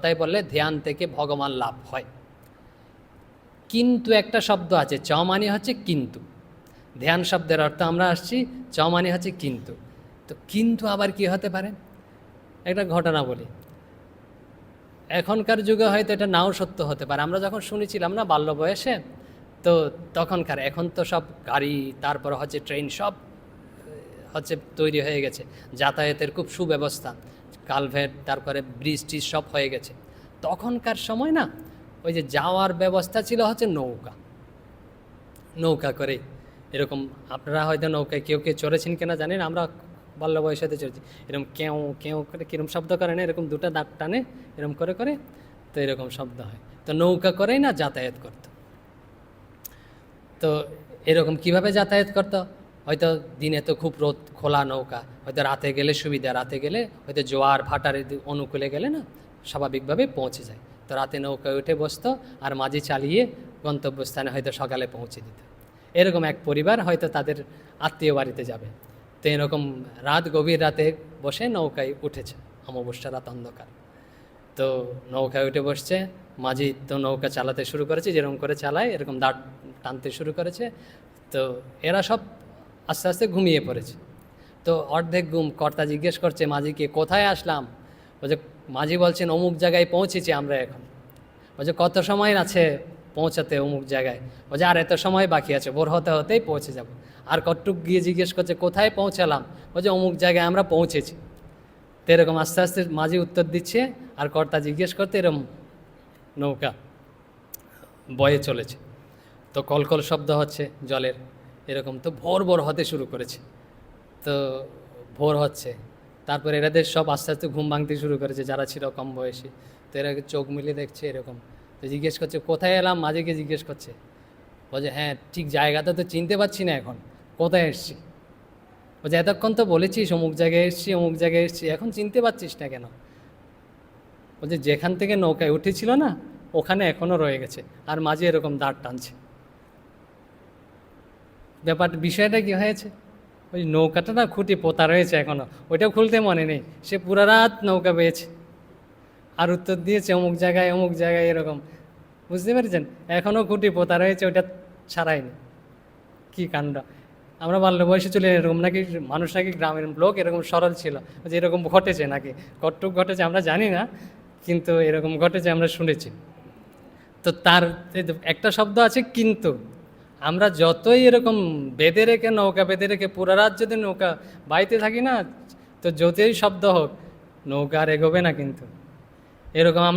তাই বললে ধ্যান থেকে ভগবান লাভ হয়। কিন্তু একটা শব্দ আছে, চ মানে হচ্ছে কিন্তু। ধ্যান শব্দের অর্থ আমরা আসছি, চ মানে হচ্ছে কিন্তু। তো কিন্তু আবার কি হতে পারে, একটা ঘটনা বলি। এখনকার যুগে হয়তো এটা নাও সত্য হতে পারে। আমরা যখন শুনেছিলাম না বাল্য বয়সে, তো তখনকার, এখন তো সব গাড়ি, তারপর হচ্ছে ট্রেন, সব হচ্ছে তৈরি হয়ে গেছে, যাতায়াতের খুব সুব্যবস্থা, কালভেট, তারপরে ব্রিজ টিজ সব হয়ে গেছে। তখনকার সময় না ওই যে যাওয়ার ব্যবস্থা ছিল হচ্ছে নৌকা, নৌকা করে এরকম। আপনারা হয়তো নৌকায় কেউ কেউ চড়েছেন কিনা জানেন, আমরা বাল্য বয়সেতে চড়েছি। এরকম কেউ কেউ করে কীরকম শব্দ করে না, এরকম দুটো দাঁত টানে এরকম করে করে, তো এরকম শব্দ হয়। তো নৌকা করেই না যাতায়াত করত। তো এরকম কিভাবে যাতায়াত করত, হয়তো দিনে তো খুব রোদ, খোলা নৌকা, হয়তো রাতে গেলে সুবিধা, রাতে গেলে হয়তো জোয়ার ভাটার অনুকূলে গেলে না স্বাভাবিকভাবে পৌঁছে যায়। তো রাতে নৌকায় উঠে বসতো আর মাঝি চালিয়ে গন্তব্যস্থানে হয়তো সকালে পৌঁছে দিত। এরকম এক পরিবার হয়তো তাদের আত্মীয় বাড়িতে যাবে, তো এরকম রাত, গভীর রাতে বসে নৌকায় উঠেছে, অমাবস্যা রাত, অন্ধকার। তো নৌকায় উঠে বসছে, মাঝি তো নৌকা চালাতে শুরু করেছে, যেরকম করে চালায় এরকম দাঁড় টানতে শুরু করেছে। তো এরা সব আস্তে আস্তে ঘুমিয়ে পড়েছে। তো অর্ধেক ঘুম, কর্তা জিজ্ঞেস করছে মাঝিকে, কোথায় আসলাম? বলছে, মাঝি বলছেন অমুক জায়গায় পৌঁছেছি আমরা এখন। বলছে, কত সময় আছে পৌঁছাতে অমুক জায়গায়? বলছে, আর এত সময় বাকি আছে, ভোর হতে হতেই পৌঁছে যাব। আর কটটুক গিয়ে জিজ্ঞেস করছে, কোথায় পৌঁছালাম? বলছে, অমুক জায়গায় আমরা পৌঁছেছি। তো এরকম আস্তে আস্তে মাঝি উত্তর দিচ্ছে, আর কর্তা জিজ্ঞেস করতে এরকম নৌকা বয়ে চলেছে। তো কলকল শব্দ হচ্ছে জলের, এরকম। তো ভোর ভোর হতে শুরু করেছে। তো ভোর হচ্ছে, তারপর এরাদের সব আস্তে আস্তে ঘুম ভাঙতে শুরু করেছে, যারা ছিল কম বয়সী। তো এরা চোখ মিলিয়ে দেখছে এরকম। তো জিজ্ঞেস করছে, কোথায় এলাম? মাঝিকে জিজ্ঞেস করছে। বলছে, হ্যাঁ ঠিক জায়গাটা তো চিনতে পারছি না এখন, কোথায় এসছি? বলছে, এতক্ষণ তো বলেছিস অমুক জায়গায় এসছি, অমুক জায়গায় এসছি, এখন চিনতে পারছিস না কেন? বলছে, যেখান থেকে নৌকায় উঠেছিল না ওখানে এখনও রয়ে গেছে। আর মাঝি এরকম দাঁড় টানছে। বিষয়টা কি হয়েছে, ওই নৌকাটা না খুঁটি পোতা রয়েছে এখনও, ওইটাও খুলতে মনে নেই। সে পুরা রাত নৌকা পেয়েছে আর উত্তর দিয়েছে অমুক জায়গায়, অমুক জায়গায়, এরকম। বুঝতে পেরেছেন? এখনও খুঁটি পোতা রয়েছে, ওইটা ছাড়ায়নি। কি কাণ্ড! আমরা বাল্য বয়সে চলে এরকম নাকি মানুষ, নাকি গ্রামের লোক এরকম সরল ছিল যে এরকম ঘটেছে, নাকি কতটুক ঘটেছে আমরা জানি না, কিন্তু এরকম ঘটেছে আমরা শুনেছি। তো তার একটা শব্দ আছে কিন্তু। আমরা যতই এরকম বেঁধে রেখে, নৌকা বেঁধে রেখে পুরা রাত যদি নৌকা বাইতে থাকি না, তো যতই শব্দ হোক নৌকা আর এগোবে না কিন্তু। এরকম